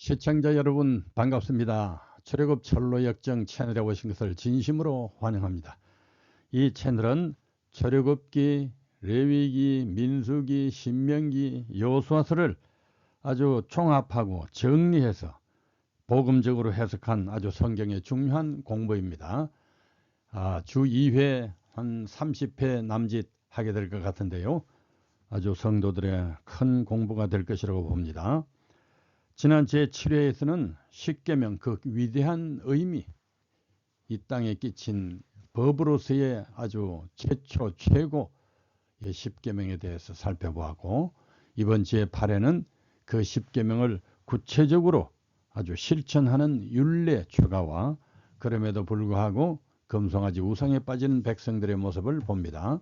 시청자 여러분 반갑습니다. 출애굽 철로 역정 채널에 오신 것을 진심으로 환영합니다. 이 채널은 출애굽기, 레위기, 민수기, 신명기, 여호수아서를 아주 종합하고 정리해서 복음적으로 해석한 아주 성경의 중요한 공부입니다. 주 2회 한 30회 남짓 하게 될 것 같은데요. 아주 성도들의 큰 공부가 될 것이라고 봅니다. 지난 제7회에서는 십계명, 그 위대한 의미, 이 땅에 끼친 법으로서의 아주 최초 최고의 십계명에 대해서 살펴보았고, 이번 제8회는 그 십계명을 구체적으로 아주 실천하는 율례 추가와 그럼에도 불구하고 금송아지 우상에 빠지는 백성들의 모습을 봅니다.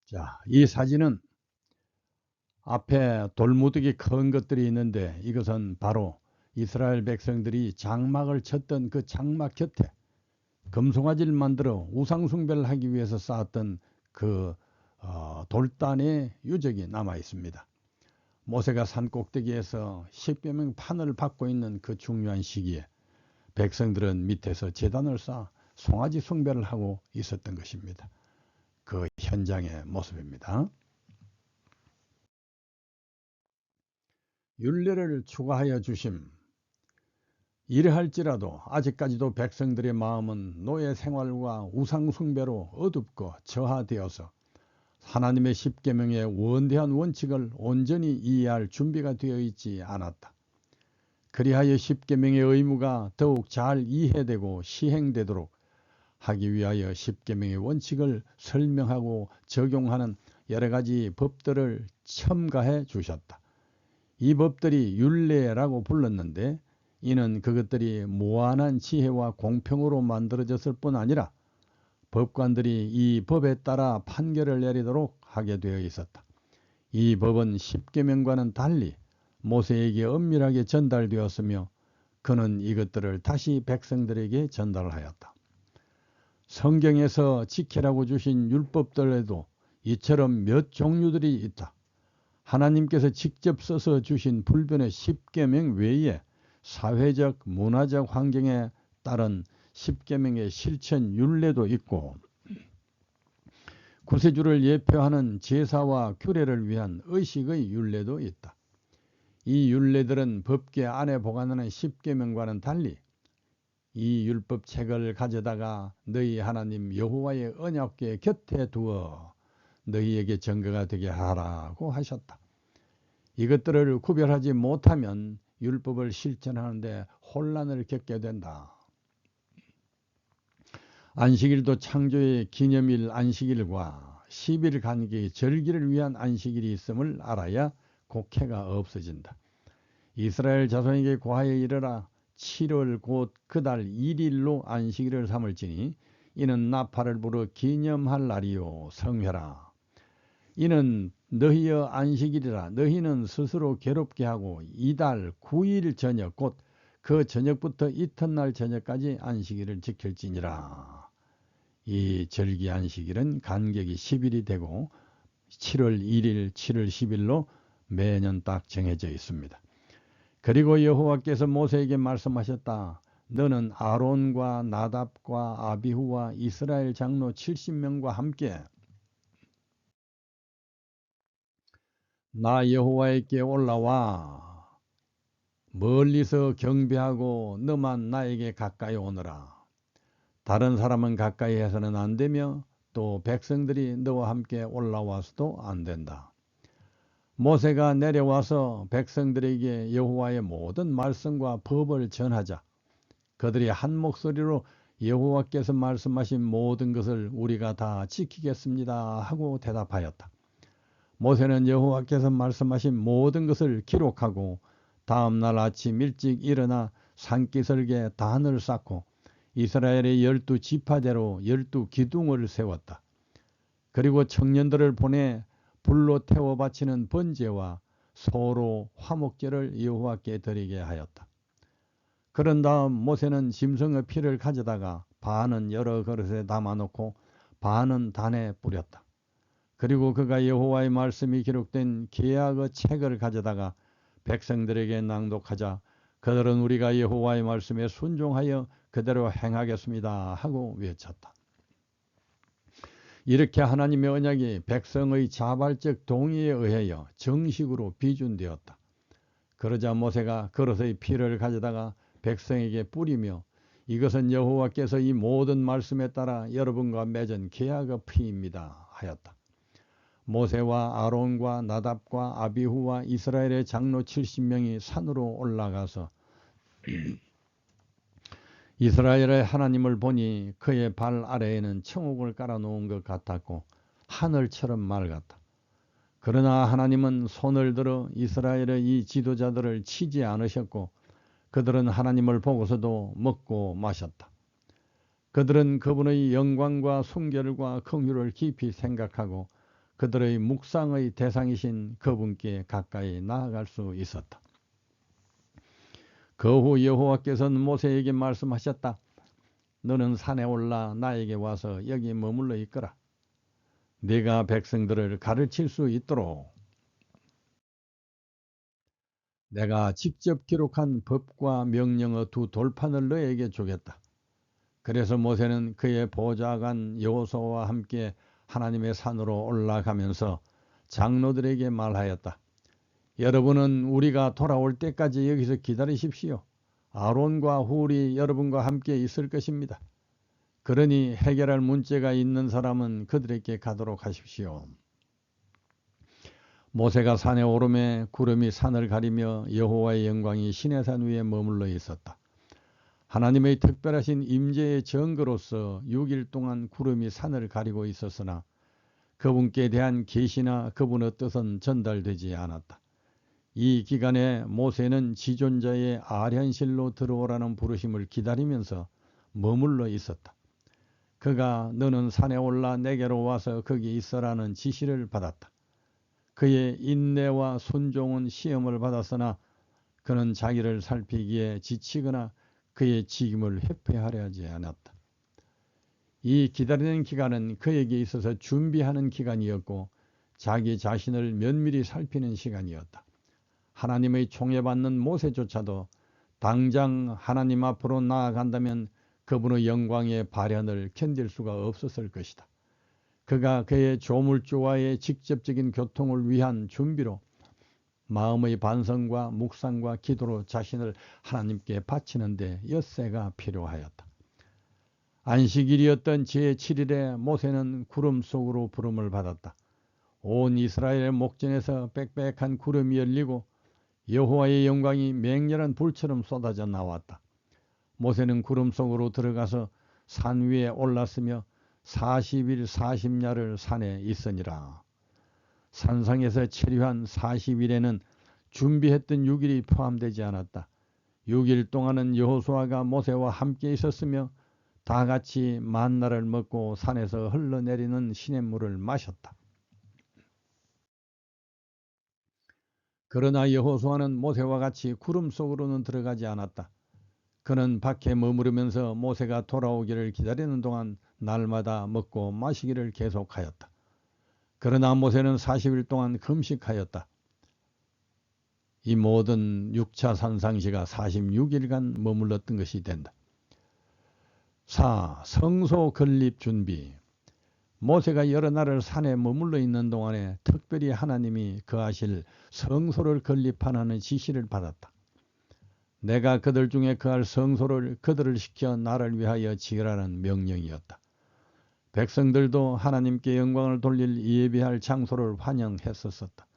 자, 이 사진은 앞에 돌무더기 큰 것들이 있는데 이것은 바로 이스라엘 백성들이 장막을 쳤던 그 장막 곁에 금송아지를 만들어 우상숭배를 하기 위해서 쌓았던 그 돌단의 유적이 남아 있습니다. 모세가 산 꼭대기에서 십계명 판을 받고 있는 그 중요한 시기에 백성들은 밑에서 제단을 쌓아 송아지 숭배를 하고 있었던 것입니다. 그 현장의 모습입니다. 율례를 추가하여 주심. 이래할지라도 아직까지도 백성들의 마음은 노예 생활과 우상 숭배로 어둡고 저하되어서 하나님의 십계명의 원대한 원칙을 온전히 이해할 준비가 되어 있지 않았다. 그리하여 십계명의 의무가 더욱 잘 이해되고 시행되도록 하기 위하여 십계명의 원칙을 설명하고 적용하는 여러 가지 법들을 첨가해 주셨다. 이 법들이 율례라고 불렀는데 이는 그것들이 무한한 지혜와 공평으로 만들어졌을 뿐 아니라 법관들이 이 법에 따라 판결을 내리도록 하게 되어 있었다. 이 법은 십계명과는 달리 모세에게 엄밀하게 전달되었으며 그는 이것들을 다시 백성들에게 전달하였다. 성경에서 지키라고 주신 율법들에도 이처럼 몇 종류들이 있다. 하나님께서 직접 써서 주신 불변의 십계명 외에 사회적, 문화적 환경에 따른 십계명의 실천 율례도 있고 구세주를 예표하는 제사와 규례를 위한 의식의 율례도 있다. 이 율례들은 법궤 안에 보관하는 십계명과는 달리 이 율법책을 가져다가 너희 하나님 여호와의 언약궤 곁에 두어 너희에게 증거가 되게 하라고 하셨다. 이것들을 구별하지 못하면 율법을 실천하는데 혼란을 겪게 된다. 안식일도 창조의 기념일 안식일과 10일 간격의 절기를 위한 안식일이 있음을 알아야 곡해가 없어진다. 이스라엘 자손에게 고하여 이르라. 7월 곧 그달 1일로 안식일을 삼을지니 이는 나팔을 불어 기념할 날이요 성회라. 이는 너희의 안식일이라. 너희는 스스로 괴롭게 하고 이달 9일 저녁 곧 그 저녁부터 이튿날 저녁까지 안식일을 지킬지니라. 이 절기 안식일은 간격이 10일이 되고 7월 1일, 7월 10일로 매년 딱 정해져 있습니다. 그리고 여호와께서 모세에게 말씀하셨다. 너는 아론과 나답과 아비후와 이스라엘 장로 70명과 함께 나 여호와에게 올라와 멀리서 경배하고 너만 나에게 가까이 오너라. 다른 사람은 가까이 해서는 안 되며 또 백성들이 너와 함께 올라와서도 안 된다. 모세가 내려와서 백성들에게 여호와의 모든 말씀과 법을 전하자 그들이 한 목소리로 여호와께서 말씀하신 모든 것을 우리가 다 지키겠습니다 하고 대답하였다. 모세는 여호와께서 말씀하신 모든 것을 기록하고 다음날 아침 일찍 일어나 산기슭에 단을 쌓고 이스라엘의 12지파대로 12기둥을 세웠다. 그리고 청년들을 보내 불로 태워 바치는 번제와 소로 화목제를 여호와께 드리게 하였다. 그런 다음 모세는 짐승의 피를 가져다가 반은 여러 그릇에 담아놓고 반은 단에 뿌렸다. 그리고 그가 여호와의 말씀이 기록된 계약의 책을 가져다가 백성들에게 낭독하자 그들은 우리가 여호와의 말씀에 순종하여 그대로 행하겠습니다 하고 외쳤다. 이렇게 하나님의 언약이 백성의 자발적 동의에 의하여 정식으로 비준되었다. 그러자 모세가 그릇의 피를 가져다가 백성에게 뿌리며 이것은 여호와께서 이 모든 말씀에 따라 여러분과 맺은 계약의 피입니다 하였다. 모세와 아론과 나답과 아비후와 이스라엘의 장로 70명이 산으로 올라가서 이스라엘의 하나님을 보니 그의 발 아래에는 청옥을 깔아놓은 것 같았고 하늘처럼 맑았다. 그러나 하나님은 손을 들어 이스라엘의 이 지도자들을 치지 않으셨고 그들은 하나님을 보고서도 먹고 마셨다. 그들은 그분의 영광과 순결과 긍휼을 깊이 생각하고 그들의 묵상의 대상이신 그분께 가까이 나아갈 수 있었다. 그 후 여호와께서는 모세에게 말씀하셨다. 너는 산에 올라 나에게 와서 여기 머물러 있거라. 네가 백성들을 가르칠 수 있도록 내가 직접 기록한 법과 명령의 두 돌판을 너에게 주겠다. 그래서 모세는 그의 보좌관 여호수아와 함께 하나님의 산으로 올라가면서 장로들에게 말하였다. 여러분은 우리가 돌아올 때까지 여기서 기다리십시오. 아론과 훌이 여러분과 함께 있을 것입니다. 그러니 해결할 문제가 있는 사람은 그들에게 가도록 하십시오. 모세가 산에 오르매 구름이 산을 가리며 여호와의 영광이 시내산 위에 머물러 있었다. 하나님의 특별하신 임재의 증거로서 6일 동안 구름이 산을 가리고 있었으나 그분께 대한 계시나 그분의 뜻은 전달되지 않았다. 이 기간에 모세는 지존자의 아련실로 들어오라는 부르심을 기다리면서 머물러 있었다. 그가 너는 산에 올라 내게로 와서 거기 있어라는 지시를 받았다. 그의 인내와 순종은 시험을 받았으나 그는 자기를 살피기에 지치거나 그의 직임을 회피하려 하지 않았다. 이 기다리는 기간은 그에게 있어서 준비하는 기간이었고 자기 자신을 면밀히 살피는 시간이었다. 하나님의 총애받는 모세조차도 당장 하나님 앞으로 나아간다면 그분의 영광의 발현을 견딜 수가 없었을 것이다. 그가 그의 조물주와의 직접적인 교통을 위한 준비로 마음의 반성과 묵상과 기도로 자신을 하나님께 바치는 데 엿새가 필요하였다. 안식일이었던 제7일에 모세는 구름 속으로 부름을 받았다. 온 이스라엘의 목전에서 빽빽한 구름이 열리고 여호와의 영광이 맹렬한 불처럼 쏟아져 나왔다. 모세는 구름 속으로 들어가서 산 위에 올랐으며 40일 40야를 산에 있으니라. 산상에서 체류한 40일에는 준비했던 6일이 포함되지 않았다. 6일 동안은 여호수아가 모세와 함께 있었으며 다 같이 만나를 먹고 산에서 흘러내리는 시냇물을 마셨다. 그러나 여호수아는 모세와 같이 구름 속으로는 들어가지 않았다. 그는 밖에 머무르면서 모세가 돌아오기를 기다리는 동안 날마다 먹고 마시기를 계속하였다. 그러나 모세는 40일 동안 금식하였다. 이 모든 6차 산상시가 46일간 머물렀던 것이 된다. 4. 성소 건립 준비. 모세가 여러 날을 산에 머물러 있는 동안에 특별히 하나님이 거하실 성소를 건립하라는 지시를 받았다. 내가 그들 중에 거할 성소를 그들을 시켜 나를 위하여 지으라는 명령이었다. 백성들도 하나님께 영광을 돌릴 예배할 장소를 환영했었다.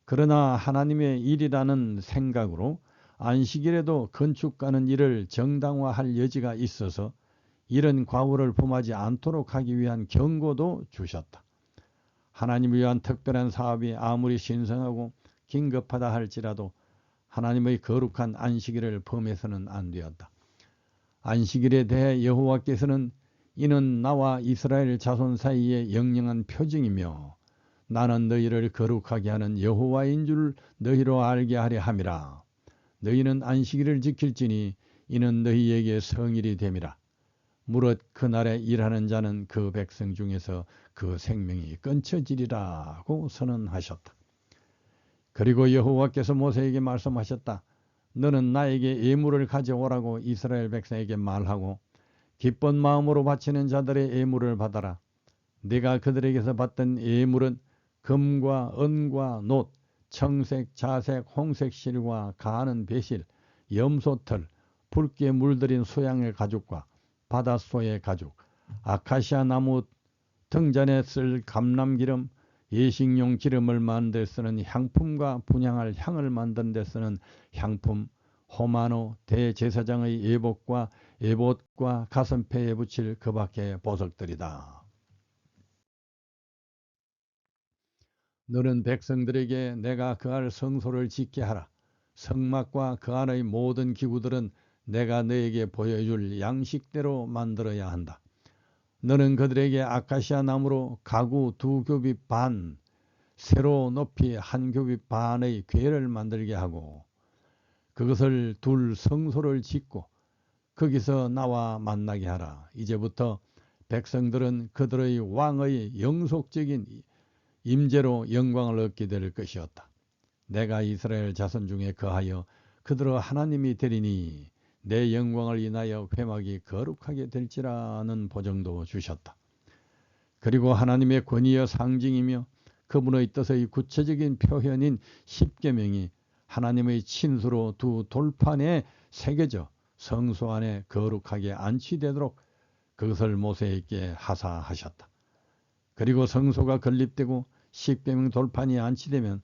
그러나 하나님의 일이라는 생각으로 안식일에도 건축가는 일을 정당화할 여지가 있어서 이런 과오를 범하지 않도록 하기 위한 경고도 주셨다. 하나님을 위한 특별한 사업이 아무리 신성하고 긴급하다 할지라도 하나님의 거룩한 안식일을 범해서는 안 되었다. 안식일에 대해 여호와께서는 이는 나와 이스라엘 자손 사이의 영영한 표징이며 나는 너희를 거룩하게 하는 여호와인 줄 너희로 알게 하려 함이라. 너희는 안식일을 지킬지니 이는 너희에게 성일이 됨이라. 무릇 그날에 일하는 자는 그 백성 중에서 그 생명이 끊쳐지리라고 선언하셨다. 그리고 여호와께서 모세에게 말씀하셨다. 너는 나에게 예물을 가져오라고 이스라엘 백성에게 말하고 기쁜 마음으로 바치는 자들의 예물을 받아라. 네가 그들에게서 받던 예물은 금과 은과 놋, 청색, 자색, 홍색 실과 가는 배실, 염소털, 붉게 물들인 소양의 가죽과 바닷소의 가죽, 아카시아 나무 등잔에 쓸 감람기름, 예식용 기름을 만들 쓰는 향품과 분향할 향을 만든 데 쓰는 향품, 호마노, 대제사장의 예봇과 가슴패에 붙일 그 밖의 보석들이다. 너는 백성들에게 내가 그할 성소를 짓게 하라. 성막과 그 안의 모든 기구들은 내가 너에게 보여줄 양식대로 만들어야 한다. 너는 그들에게 아카시아 나무로 가구 2규빗 반, 세로 높이 1규빗 반의 궤를 만들게 하고 그것을 둘 성소를 짓고 거기서 나와 만나게 하라. 이제부터 백성들은 그들의 왕의 영속적인 임재로 영광을 얻게 될 것이었다. 내가 이스라엘 자손 중에 거하여 그들의 하나님이 되리니 내 영광을 인하여 회막이 거룩하게 될지라는 보증도 주셨다. 그리고 하나님의 권위의 상징이며 그분의 뜻의 구체적인 표현인 십계명이 하나님의 친수로 두 돌판에 새겨져 성소 안에 거룩하게 안치되도록 그것을 모세에게 하사하셨다. 그리고 성소가 건립되고 십계명 돌판이 안치되면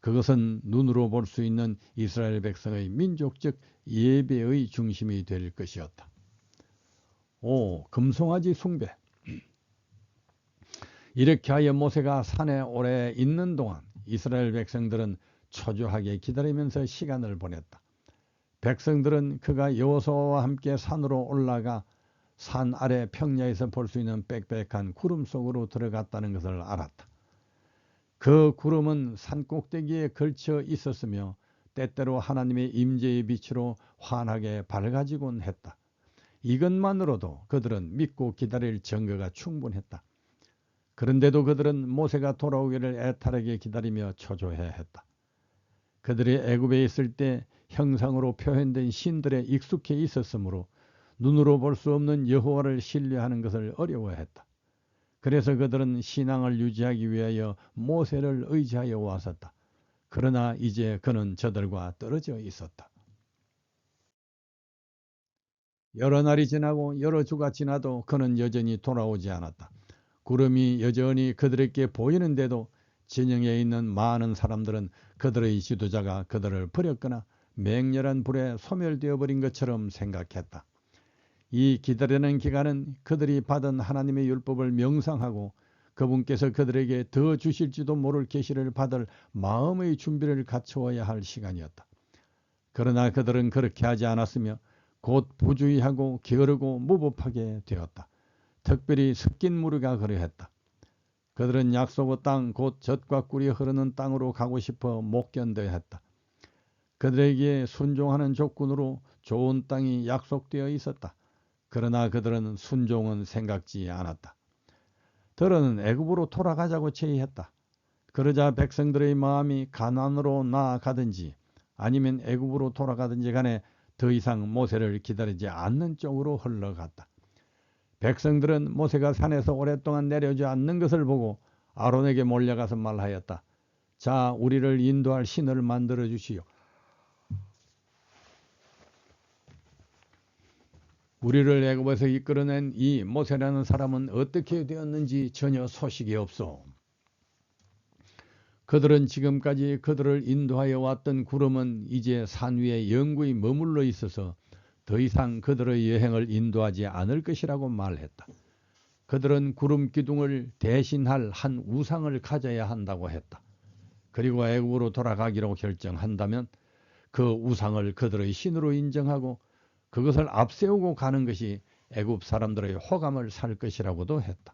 그것은 눈으로 볼 수 있는 이스라엘 백성의 민족적 예배의 중심이 될 것이었다. 5. 금송아지 숭배. 이렇게 하여 모세가 산에 오래 있는 동안 이스라엘 백성들은 초조하게 기다리면서 시간을 보냈다. 백성들은 그가 여호수아와 함께 산으로 올라가 산 아래 평야에서 볼 수 있는 빽빽한 구름 속으로 들어갔다는 것을 알았다. 그 구름은 산 꼭대기에 걸쳐 있었으며 때때로 하나님의 임재의 빛으로 환하게 밝아지곤 했다. 이것만으로도 그들은 믿고 기다릴 증거가 충분했다. 그런데도 그들은 모세가 돌아오기를 애타르게 기다리며 초조해 했다. 그들이 애굽에 있을 때 형상으로 표현된 신들에 익숙해 있었으므로 눈으로 볼 수 없는 여호와를 신뢰하는 것을 어려워했다. 그래서 그들은 신앙을 유지하기 위하여 모세를 의지하여 왔었다. 그러나 이제 그는 저들과 떨어져 있었다. 여러 날이 지나고 여러 주가 지나도 그는 여전히 돌아오지 않았다. 구름이 여전히 그들에게 보이는데도 진영에 있는 많은 사람들은 그들의 지도자가 그들을 버렸거나 맹렬한 불에 소멸되어 버린 것처럼 생각했다. 이 기다리는 기간은 그들이 받은 하나님의 율법을 명상하고 그분께서 그들에게 더 주실지도 모를 계시를 받을 마음의 준비를 갖추어야 할 시간이었다. 그러나 그들은 그렇게 하지 않았으며 곧 부주의하고 게으르고 무법하게 되었다. 특별히 섞인 무리가 그러했다. 그들은 약속의 땅, 곧 젖과 꿀이 흐르는 땅으로 가고 싶어 못 견뎌했다. 그들에게 순종하는 조건으로 좋은 땅이 약속되어 있었다. 그러나 그들은 순종은 생각지 않았다. 더러는 애굽으로 돌아가자고 제의했다. 그러자 백성들의 마음이 가나안으로 나아가든지 아니면 애굽으로 돌아가든지 간에 더 이상 모세를 기다리지 않는 쪽으로 흘러갔다. 백성들은 모세가 산에서 오랫동안 내려오지 않는 것을 보고 아론에게 몰려가서 말하였다. 자, 우리를 인도할 신을 만들어 주시오. 우리를 애굽에서 이끌어낸 이 모세라는 사람은 어떻게 되었는지 전혀 소식이 없소. 그들은 지금까지 그들을 인도하여 왔던 구름은 이제 산 위에 영구히 머물러 있어서 더 이상 그들의 여행을 인도하지 않을 것이라고 말했다. 그들은 구름 기둥을 대신할 한 우상을 가져야 한다고 했다. 그리고 애굽으로 돌아가기로 결정한다면 그 우상을 그들의 신으로 인정하고 그것을 앞세우고 가는 것이 애굽 사람들의 호감을 살 것이라고도 했다.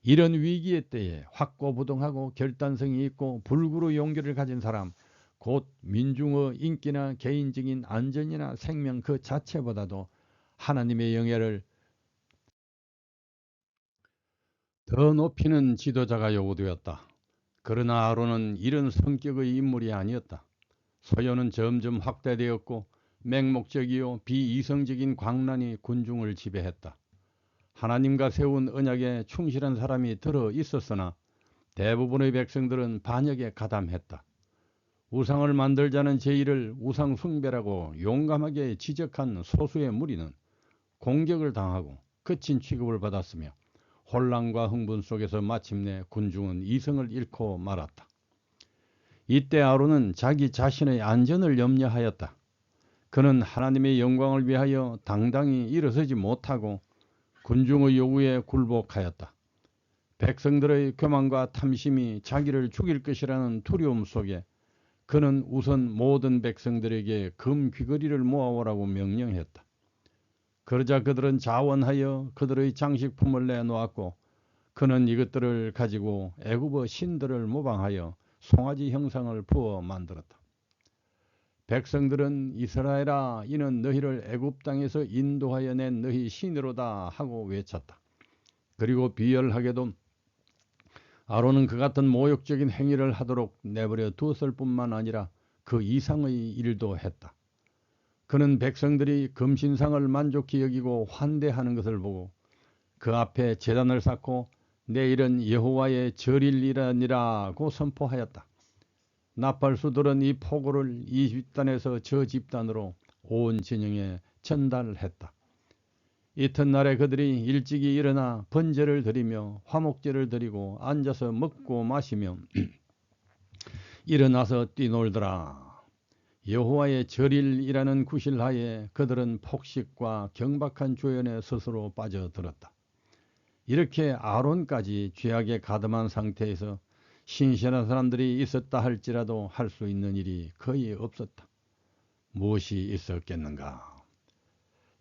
이런 위기의 때에 확고부동하고 결단성이 있고 불구로 용기를 가진 사람, 곧 민중의 인기나 개인적인 안전이나 생명 그 자체보다도 하나님의 영예를 더 높이는 지도자가 요구되었다. 그러나 아론은 이런 성격의 인물이 아니었다. 소요는 점점 확대되었고 맹목적이요 비이성적인 광란이 군중을 지배했다. 하나님과 세운 언약에 충실한 사람이 들어 있었으나 대부분의 백성들은 반역에 가담했다. 우상을 만들자는 제의를 우상 숭배라고 용감하게 지적한 소수의 무리는 공격을 당하고 거친 취급을 받았으며 혼란과 흥분 속에서 마침내 군중은 이성을 잃고 말았다. 이때 아론은 자기 자신의 안전을 염려하였다. 그는 하나님의 영광을 위하여 당당히 일어서지 못하고 군중의 요구에 굴복하였다. 백성들의 교만과 탐심이 자기를 죽일 것이라는 두려움 속에 그는 우선 모든 백성들에게 금 귀걸이를 모아오라고 명령했다. 그러자 그들은 자원하여 그들의 장식품을 내놓았고 그는 이것들을 가지고 애굽의 신들을 모방하여 송아지 형상을 부어 만들었다. 백성들은 이스라엘아 이는 너희를 애굽 땅에서 인도하여 낸 너희 신으로다 하고 외쳤다. 그리고 비열하게도 아론은 그 같은 모욕적인 행위를 하도록 내버려 두었을 뿐만 아니라 그 이상의 일도 했다. 그는 백성들이 금신상을 만족히 여기고 환대하는 것을 보고 그 앞에 제단을 쌓고 내일은 여호와의 절일이라니라고 선포하였다. 나팔수들은 이 포고를 이 집단에서 저 집단으로 온 진영에 전달했다. 이튿날에 그들이 일찍이 일어나 번제를 드리며 화목제를 드리고 앉아서 먹고 마시며 일어나서 뛰놀더라. 여호와의 절일이라는 구실하에 그들은 폭식과 경박한 조연에 스스로 빠져들었다. 이렇게 아론까지 죄악에 가담한 상태에서 신실한 사람들이 있었다 할지라도 할 수 있는 일이 거의 없었다. 무엇이 있었겠는가?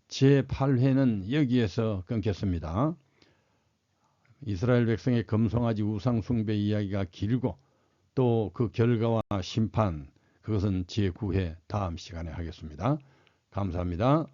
제8회는 여기에서 끊겠습니다. 이스라엘 백성의 금송아지 우상 숭배 이야기가 길고 또 그 결과와 심판 그것은 제9회 다음 시간에 하겠습니다. 감사합니다.